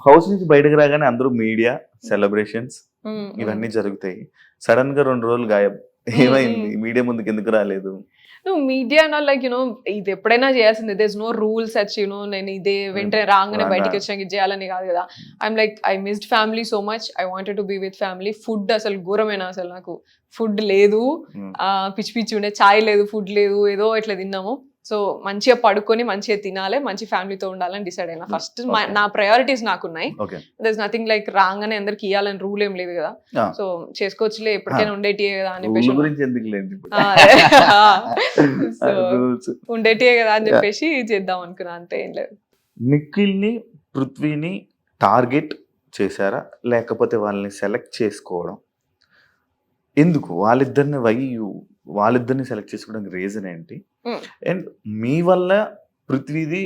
House నుంచి బయటకు రాగానే అందరూ మీడియా సెలబ్రేషన్స్ ఇవన్నీ జరుగుతాయి. సడన్ గా 2 రోజులు గాయబ్. ఏమైంది? మీడియా ముందుకు ఎందుకు రాలేదు? మీడియా లైక్ ఇది ఎప్పుడైనా చేయాల్సిందే. There is no rules such నేను ఇదే వెంటనే రాగానే బయటకి వచ్చినాక ఇది చేయాలని కాదు కదా. I'm like I missed family so much. I wanted to be with family. Food అసలు ఘోరమైన, అసలు నాకు ఫుడ్ లేదు, పిచ్చి పిచ్చి ఉండే, చాయ్ లేదు, ఫుడ్ లేదు, ఏదో ఇట్లా తిన్నాము. సో మంచిగా పడుకొని మంచిగా తినాలి, మంచి ఫ్యామిలీతో ఉండాలని డిసైడ్ అయినా. ఫస్ట్ నా ప్రయారిటీస్ నాకున్నాయి. దర్ ఇస్ నథింగ్ లైక్ రాగానే అందరికి ఇవ్వాలని రూల్ ఏం లేదు కదా. సో చేసుకోవచ్చులే, ఎప్పటికైనా ఉండేటియే కదా అని చెప్పేసి ఉండేటియే కదా అని చెప్పేసి చేద్దాం అనుకున్నా, అంతే, ఏం లేదు. నిఖిల్ ని పృథ్వీని టార్గెట్ చేశారా, లేకపోతే వాళ్ళని సెలెక్ట్ చేసుకోవడం ఎందుకు? వాళ్ళిద్దరిని సెలెక్ట్ చేసుకోవడానికి రీజన్ ఏంటి? అండ్ మీ వల్ల పృథ్వీది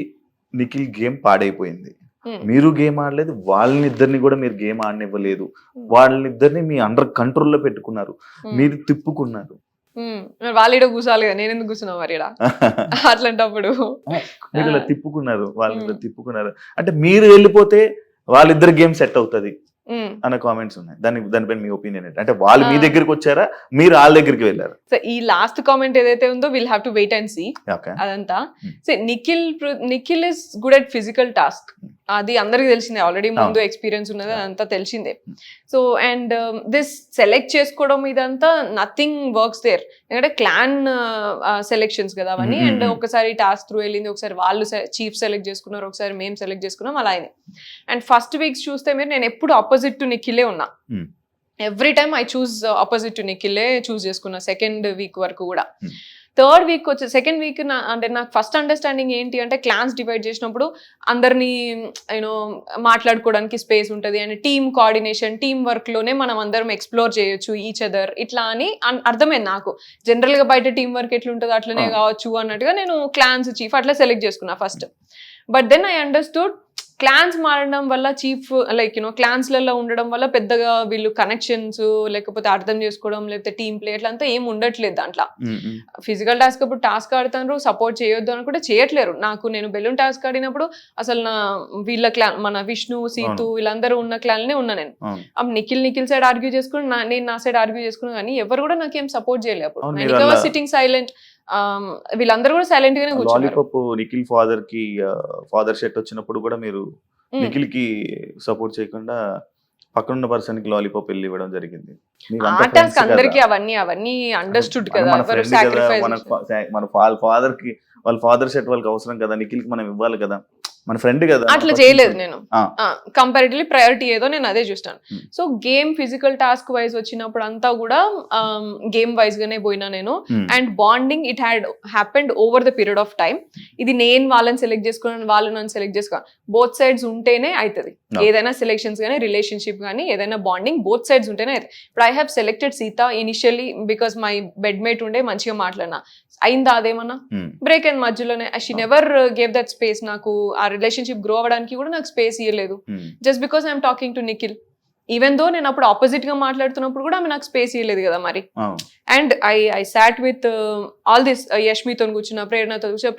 నిఖిల్ గేమ్ పాడైపోయింది. మీరు గేమ్ ఆడలేదు, వాళ్ళనిద్దరిని కూడా మీరు గేమ్ ఆడనివ్వలేదు. వాళ్ళనిద్దరిని మీ అండర్ కంట్రోల్లో పెట్టుకున్నారు, మీరు తిప్పుకున్నారు. వాళ్ళ కూర్చోవాలి కదా, నేను ఎందుకు కూర్చున్నా మరి అట్లాంటప్పుడు? మీరు ఇలా తిప్పుకున్నారు, వాళ్ళని తిప్పుకున్నారు అంటే మీరు వెళ్ళిపోతే వాళ్ళిద్దరు గేమ్ సెట్ అవుతుంది అన్న కామెంట్స్ ఉన్నాయి. దానిపైన మీ ఒపీనియన్ ఏంటి? అంటే వాళ్ళు మీ దగ్గరికి వచ్చారా, మీరు వాళ్ళ దగ్గరికి వెళ్ళారు? సో ఈ లాస్ట్ కామెంట్ ఏదైతే ఉందో, will have to wait and see అదంతా. So Nikhil is good at physical task, అది అందరికి తెలిసిందే, ఆల్రెడీ ముందు ఎక్స్పీరియన్స్ ఉన్నది, అదంతా తెలిసిందే. సో అండ్ దిస్ సెలెక్ట్ చేసుకోవడం ఇదంతా నథింగ్ వర్క్స్ దేర్, ఎందుకంటే క్లాన్ సెలెక్షన్స్ కదా అవన్నీ. అండ్ ఒకసారి టాస్క్ త్రూ వెళ్ళింది, ఒకసారి వాళ్ళు చీఫ్ సెలెక్ట్ చేసుకున్నారు, ఒకసారి మేము సెలెక్ట్ చేసుకున్నాం, అలా అయింది. అండ్ ఫస్ట్ వీక్స్ చూస్తే మీరు, నేను ఎప్పుడు ఆపోజిట్ టు నిఖిలే ఉన్నా. Every time I choose opposite to నిఖిలే చూస్ చేసుకున్నా, సెకండ్ వీక్ వరకు కూడా. థర్డ్ వీక్ వచ్చి సెకండ్ వీక్ అంటే నాకు ఫస్ట్ అండర్స్టాండింగ్ ఏంటి అంటే, క్లాన్స్ డివైడ్ చేసినప్పుడు అందరినీ మాట్లాడుకోవడానికి స్పేస్ ఉంటుంది, and team coordination, team work లోనే మనం అందరం ఎక్స్ప్లోర్ చేయొచ్చు ఈచ్ అదర్, ఇట్లా అని అర్థమైంది నాకు. జనరల్ గా బయట టీమ్ వర్క్ ఎట్లుంటుందో అట్లనే కావచ్చు అన్నట్టుగా నేను క్లాన్స్ చీఫ్ అట్లా సెలెక్ట్ చేసుకున్నా first. But then I understood, clans మారడం వల్ల, చీఫ్ లైక్ క్లాన్స్లలో ఉండడం వల్ల పెద్దగా వీళ్ళు కనెక్షన్స్ లేకపోతే అర్థం చేసుకోవడం లేకపోతే టీమ్ ప్లే అట్లంతా ఏం ఉండట్లేదు దాంట్లో. ఫిజికల్ టాస్క్ అప్పుడు టాస్క్ ఆడుతారు, సపోర్ట్ చేయొద్దు అని కూడా చేయట్లేరు నాకు. నేను బెలూన్ టాస్క్ ఆడినప్పుడు అసలు వీళ్ళ క్లాన్, మన విష్ణు, సీతు వీళ్ళందరూ ఉన్న క్లాన్లే ఉన్నా నేను. అప్పుడు నిఖిల్ సైడ్ ఆర్గ్యూ చేసుకుని, నేను నా సైడ్ ఆర్గ్యూ చేసుకున్నా, కానీ ఎవరు కూడా నాకేం సపోర్ట్ చేయలేదు అప్పుడు. నేను సిట్టింగ్ సైలెంట్, వీళ్ళందరూ కూడా సైలెంట్ గానే కూర్చున్నారు. నిఖిల్ ఫాదర్ షర్ట్ వచ్చినప్పుడు కూడా మీరు నిఖిల్ కి సపోర్ట్ చేయకుండా పక్కనున్న పర్సన్ కి లాలీపాప్ వెళ్ళి ఇవ్వడం జరిగింది. అందరికి అవన్నీ అండర్స్టూడ్ కదా, మన ఫాదర్ కి వాళ్ళ ఫాదర్ షర్ట్ వాళ్ళకి అవసరం కదా, నిఖిల్ కి మనం ఇవ్వాలి కదా, మన ఫ్రెండ్ కదా. అట్లా చేయలేదు నేను. కంపారిటివ్లీ ప్రయారిటీ ఏదో నేను అదే చూస్తాను. So game physical task wise వచ్చినప్పుడు అంతా కూడా గేమ్ వైజ్ గానే పోయినా నేను. And bonding it had happened over the period of time. ఇది నేను వాళ్ళని సెలెక్ట్ చేసుకున్నాను, వాళ్ళు నన్ను సెలెక్ట్ చేసుకోవాలి, బోత్ సైడ్స్ ఉంటేనే అవుతుంది. ఏదైనా సెలెక్షన్స్ కానీ రిలేషన్షిప్ కానీ ఏదైనా బాండింగ్ బోత్ సైడ్స్ ఉంటేనే అవుతుంది. ఇప్పుడు I have selected Sita initially because my bedmate ఉండే, మంచిగా మాట్లాడినా, అయిందా అదేమన్నా బ్రేక్ అయింది మధ్యలోనే. She never gave that space. నాకు ఆ రిలేషన్షిప్ గ్రో అవ్వడానికి కూడా నాకు స్పేస్ ఇవ్వలేదు, just because I'm talking to Nikhil. Even though నేను అప్పుడు ఆపోజిట్ గా మాట్లాడుతున్నప్పుడు కూడా ఆమె నాకు స్పేస్ ఇవ్వలేదు కదా మరి. And I sat with all this, యష్మితో కూర్చున్న,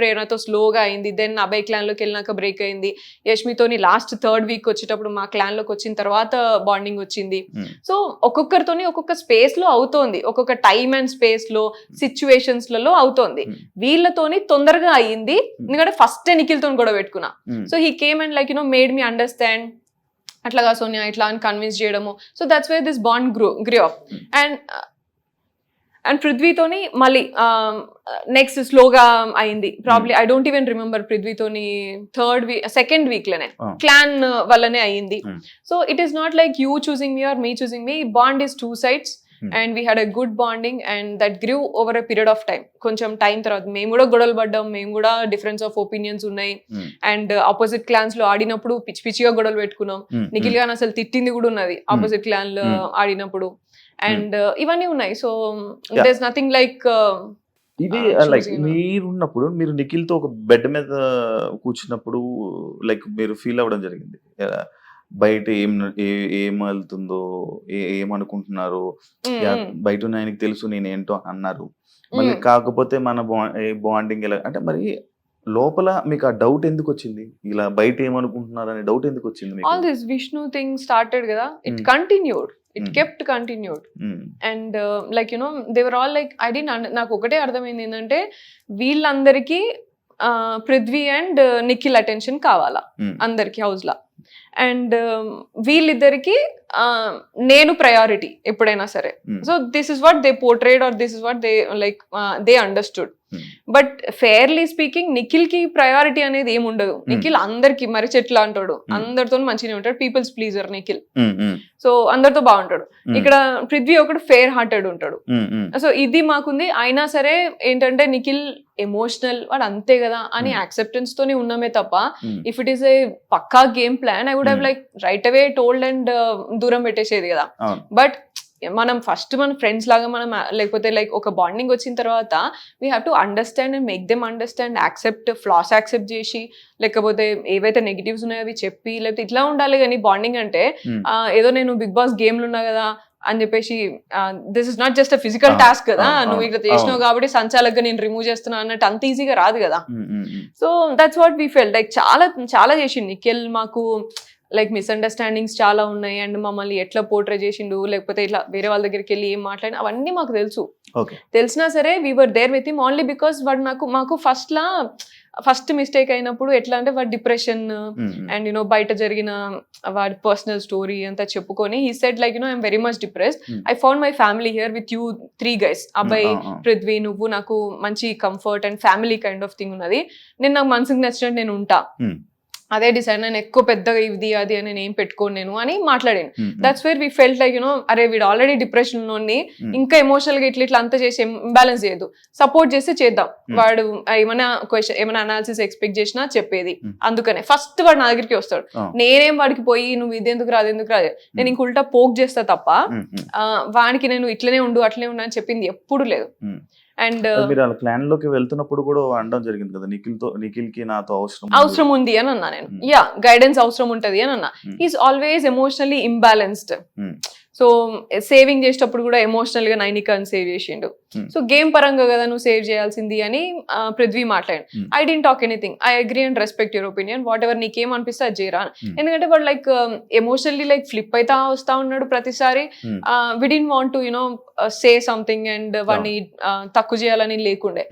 ప్రేరణతో స్లోగా అయింది. దెన్ అభయ్ క్లాన్ లోకి వెళ్ళినాక బ్రేక్ అయింది. యష్మితోని లాస్ట్ థర్డ్ వీక్ వచ్చేటప్పుడు మా క్లాన్ లోకి వచ్చిన తర్వాత బాండింగ్ వచ్చింది. సో ఒక్కొక్కరితోని ఒక్కొక్క స్పేస్ లో అవుతోంది, ఒక్కొక్క టైమ్ అండ్ స్పేస్ లో సిచ్యువేషన్స్ లలో అవుతోంది. వీళ్ళతోని తొందరగా అయ్యింది, ఎందుకంటే ఫస్ట్ నిఖిల్ తోని కూడా పెట్టుకున్నా. So he came and like made me understand, అట్లాగా సోనియా ఇట్లా అని కన్విన్స్ చేయడము. So that's why this bond grow up. And పృథ్వీతోని మళ్ళీ నెక్స్ట్ స్లోగా అయింది. Probably I don't even remember, పృథ్వీతోని సెకండ్ వీక్ లోనే క్లాన్ వల్లనే అయ్యింది. So it is not like you choosing me or me choosing me, bond is two sides. And we had a good bonding and that grew over a period of time. కొంచెం time తర్వాత మేము కూడా గొడవలు పడ్డాం, మేము కూడా difference of opinions ఉన్నాయి. And opposite clans లో ఆడినప్పుడు పిచ్చి పిచ్చిగా గొడవలు పెట్టుకున్నాం. నిఖిల్ గాని అసలు తిట్టింది కూడా ఉన్నది ఆపోజిట్ క్లాన్ లో ఆడినప్పుడు. అండ్ ఇవన్నీ ఉన్నాయి. So there is nothing like ఇది లైక్ మీరున్నప్పుడు, మీరు నిఖిల్ తో ఒక బెడ్ మీద కూర్చున్నప్పుడు లైక్ మీరు ఫీల్ అవ్వడం జరిగింది, బయట ఏం వెళ్తుందో, ఏమనుకుంటున్నారు, బయట ఆయనకి తెలుసు నేనేంటో అన్నారు. మళ్ళీ కాకపోతే మన బాండింగ్ ఎలా అంటే, మరి లోపల మీకు ఆ డౌట్ ఎందుకు వచ్చింది, ఇలా బయట ఏమనుకుంటున్నారు అనే డౌట్ ఎందుకు వచ్చింది మీకు? All this Vishnu thing started కదా, it continued, it kept continued. And like you know they were all like I did నాకు ఒకటే అర్థమైంది ఏంటంటే వీళ్ళందరికీ పృథ్వీ అండ్ నిఖిల్ అటెన్షన్ కావాలా అందరికి హౌస్ లా. అండ్ వీళ్ళిద్దరికి నేను ప్రయారిటీ ఎప్పుడైనా సరే. So this is what they portrayed or this is what they like they understood. But fairly speaking Nikhil కి ప్రయారిటీ అనేది ఏమి ఉండదు. నిఖిల్ అందరికి మరి చెట్లు అంటాడు, అందరితో మంచిగా ఉంటాడు, పీపుల్స్ ప్లీజర్ నిఖిల్. సో అందరితో బాగుంటాడు. ఇక్కడ పృథ్వీ ఒకడు ఫేర్ హార్టెడ్ ఉంటాడు. సో ఇది మాకుంది. అయినా సరే ఏంటంటే నిఖిల్ ఎమోషనల్ వాడు అంతే కదా అని యాక్సెప్టెన్స్ తోనే ఉన్నామే తప్ప if it is a pakka game plan I would have like right away told and దూరం పెట్టేసేది కదా. బట్ మనం ఫస్ట్ మన ఫ్రెండ్స్ లాగా మనం లేకపోతే లైక్ ఒక బాండింగ్ వచ్చిన తర్వాత we have to understand and make them understand, accept floss accept చేసి, లేకపోతే ఏవైతే నెగిటివ్స్ ఉన్నాయో అవి చెప్పి, లేకపోతే ఇట్లా ఉండాలి. కానీ బాండింగ్ అంటే ఏదో నేను బిగ్ బాస్ గేమ్లు ఉన్నా కదా అని చెప్పేసి this is not just a physical task కదా, నువ్వు ఇట్లా చేసినావు కాబట్టి సంచాలకుగా నేను రిమూవ్ చేస్తున్నా అన్నట్టు అంత ఈజీగా రాదు కదా. So that's what we felt. Like చాలా చాలా చేసిండు నిఖిల్ మాకు. లైక్ మిస్అండర్స్టాండింగ్స్ చాలా ఉన్నాయి అండ్ మమ్మల్ని ఎట్లా పోర్ట్రే చేసిండు, లేకపోతే ఇట్లా వేరే వాళ్ళ దగ్గరికి వెళ్ళి ఏం మాట్లాడినా అవన్నీ మాకు తెలుసు. తెలిసినా సరే we were there with him only because వాడు మాకు ఫస్ట్ మిస్టేక్ అయినప్పుడు ఎట్లా అంటే వాడి డిప్రెషన్ అండ్ యునో బయట జరిగిన వాడి పర్సనల్ స్టోరీ అంతా చెప్పుకొని he said like you know I'm very much depressed, I found my family here with you 3 guys, అబ్బాయి పృథ్వీ నువ్వు, నాకు మంచి comfort and family kind of thing ఉన్నది, నేను నాకు మనసుకు నచ్చినట్టు నేను ఉంటా, అదే డిసైడ్, నేను ఎక్కువ పెద్దగా ఇది అది అని నేను ఏం పెట్టుకోను నేను అని మాట్లాడాను. That's where we felt like you know అరే వీడు ఆల్రెడీ డిప్రెషన్ లోని ఇంకా ఎమోషనల్ గా ఇట్లా అంతా చేసి ఇంబ్యాలెన్స్ చేయదు, సపోర్ట్ చేస్తే చేద్దాం, వాడు ఏమైనా క్వశ్చన్ ఏమైనా అనాలిసిస్ ఎక్స్పెక్ట్ చేసినా చెప్పేది. అందుకనే ఫస్ట్ వాడు నా దగ్గరికి వస్తాడు. నేనేం వాడికి పోయి నువ్వు ఇది ఎందుకు రాదు ఎందుకు రాదు నేను ఇంక ఉల్టా పోక్ చేస్తా తప్ప వాడికి నేను ఇట్లనే ఉండు అట్లనే ఉండు అని చెప్పింది ఎప్పుడు లేదు. అండ్ మీరు అలా ప్లాన్ లోకి వెళ్తున్నప్పుడు కూడా అనడం జరిగింది కదా, నిఖిల్ కి నాతో అవసరం ఉంది అని అన్నా నేను. యా గైడెన్స్ అవసరం ఉంటది అని అన్నా. Is always emotionally imbalanced. So saving చేసేటప్పుడు కూడా ఎమోషనల్ గా నైనికాని సేవ్ చేసిండు. సో గేమ్ పరంగా కదా నువ్వు సేవ్ చేయాల్సింది అని పృథ్వీ మాట్లాడు. I dent talk anything, I agree and respect your opinion, what ever నీకేం అనిపిస్తే అది చేయరా. ఎందుకంటే వాడు లైక్ ఎమోషనల్లీ లైక్ ఫ్లిప్ అయితే వస్తా ఉన్నాడు ప్రతిసారి. We didn't want to you know say something and వాడిని తక్కువ చేయాలని లేకుండే.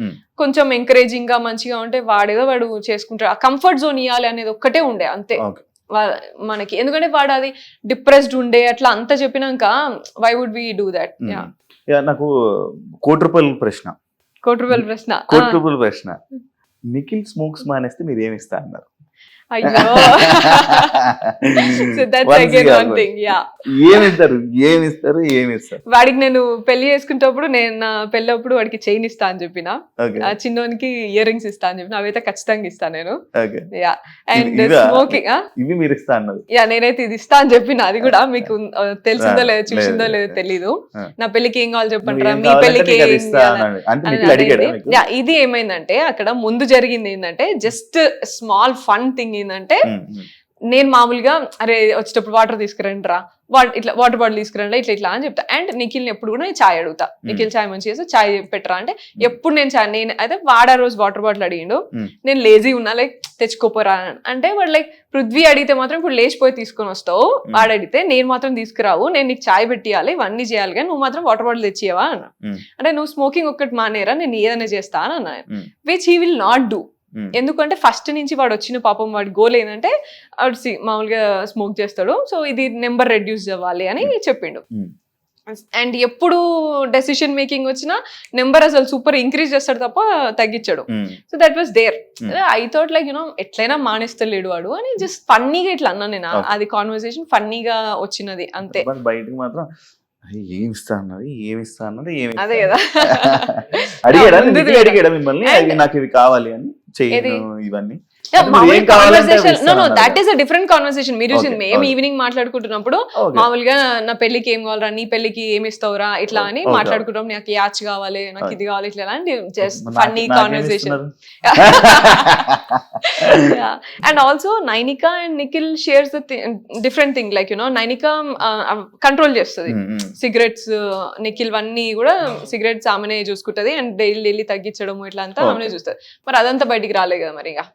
కొంచెం ఎంకరేజింగ్ గా మంచిగా ఉంటే వాడేదో వాడు చేసుకుంటాడు. ఆ కంఫర్ట్ జోన్ ఇవ్వాలి అనేది ఒక్కటే ఉండే అంతే మనకి. ఎందుకంటే వాడు అది డిప్రెస్డ్ ఉండే అట్లా అంతా చెప్పినాక why would we do that. నాకు కోటి రూపాయల ప్రశ్న, నిఖిల్ స్మోక్స్ మానేస్తే మీరు ఏమి ఇస్తా అన్నారు? అయ్యో so that's again one thing. Yeah ఏమిస్తారు వాడికి నేను పెళ్లి చేసుకునేటప్పుడు నేను నా పెళ్ళప్పుడు వాడికి చైన్ ఇస్తా అని చెప్పిన, చిన్నోనికి ఇయర్ రింగ్స్ ఇస్తా అని చెప్పిన, అవైతే ఖచ్చితంగా ఇస్తా నేను. యా అండ్ స్మోకింగ్ ఇవి మీరు ఇస్తా అన్నది. యా నేనైతే ఇది ఇస్తా అని చెప్పిన. అది కూడా మీకు తెలిసిందో లేదో చూసిందో లేదో తెలీదు. నా పెళ్లికి ఏం కావాలి చెప్పంటారా, మీ పెళ్లికి ఇది ఏమైందంటే అక్కడ ముందు జరిగింది ఏంటంటే జస్ట్ స్మాల్ ఫన్ థింగ్ ఏంటంటే నేను మామూలుగా అరే వచ్చేటప్పుడు వాటర్ తీసుకురండి రా, ఇట్లా వాటర్ బాటిల్ తీసుకురండి ఇట్లా అని చెప్తా. అండ్ నిఖిల్ని ఎప్పుడు కూడా నేను చాయ్ అడుగుతా, నిఖిల్ చాయ్ మంచి చేస్తే చాయ్ పెట్టరా అంటే ఎప్పుడు నేను చాయ్ నేను అయితే వాడా రోజు వాటర్ బాటిల్ అడిగిండు, నేను లేజీ ఉన్నా లైక్ తెచ్చుకోపోరా అంటే వాడు లైక్ పృథ్వీ అడిగితే మాత్రం ఇప్పుడు లేచిపోయి తీసుకొని వస్తావు, వాడు అడిగితే నేను మాత్రం తీసుకురావు, నేను నీకు చాయ్ పెట్టియాలి ఇవన్నీ చేయాలి కానీ నువ్వు మాత్రం వాటర్ బాటిల్ తెచ్చియవా అన్న. అంటే నువ్వు స్మోకింగ్ ఒక్కటి మానేరా నేను ఏదైనా చేస్తా అని అన్నా, which he will not do. ఎందుకంటే ఫస్ట్ నుంచి వాడు వచ్చిన పాపం వాడి గోల్ ఏంటంటే వాడు మామూలుగా స్మోక్ చేస్తాడు, సో ఇది నెంబర్ రెడ్యూస్ అవ్వాలి అని చెప్పిండు. అండ్ ఎప్పుడు డెసిషన్ మేకింగ్ వచ్చినా నెంబర్ అసలు సూపర్ ఇంక్రీజ్ చేస్తాడు తప్ప తగ్గించాడు. So that was there. I thought like you know ఎట్లయినా మానేస్తలేడు వాడు అని జస్ట్ ఫన్నీగా ఇట్లా అన్నా నేను. అది కాన్వర్సేషన్ ఫన్నీగా వచ్చినది అంతే. బయటకు మాత్రం ఏమిస్తా అన్నది అదే కదా అడిగాడా మిమ్మల్ని నాకు ఇవి కావాలి అని చేయను ఇవన్నీ ఏం కావాలంటే అవి కాన్వర్సేషన్ ఇస్తాను దట్ అన్నారు. Is a different conversation. మీరు చూసింది Okay, మేము okay. Evening మాట్లాడుకుంటున్నప్పుడు Okay. మామూలుగా నా పెళ్లికి ఏం కావాలరా, నీ పెళ్లికి ఏమి ఇస్తావురా ఇట్లా అని Okay. మాట్లాడుకుంటాం. నాకు యాచ్ కావాలి, నాకు ఇది కావాలి, ఇట్లా అని జస్ట్ నాకు- ఫన్నీ నాకేం కాన్వర్సేషన్. ఇస్తున్నారు? And also Nainika and Nikhil shares different thing, like you know Nainika control చేస్తుంది సిగరెట్స్, నిఖిల్ వన్నీ కూడా సిగరెట్స్ ఆమెనే చూసుకుంటది అండ్ డైలీ తగ్గించడం ఇట్లా అంతా Okay. ఆమెనే చూస్తుంది. మరి అదంతా బయటికి రాలే కదా మరి. ఇక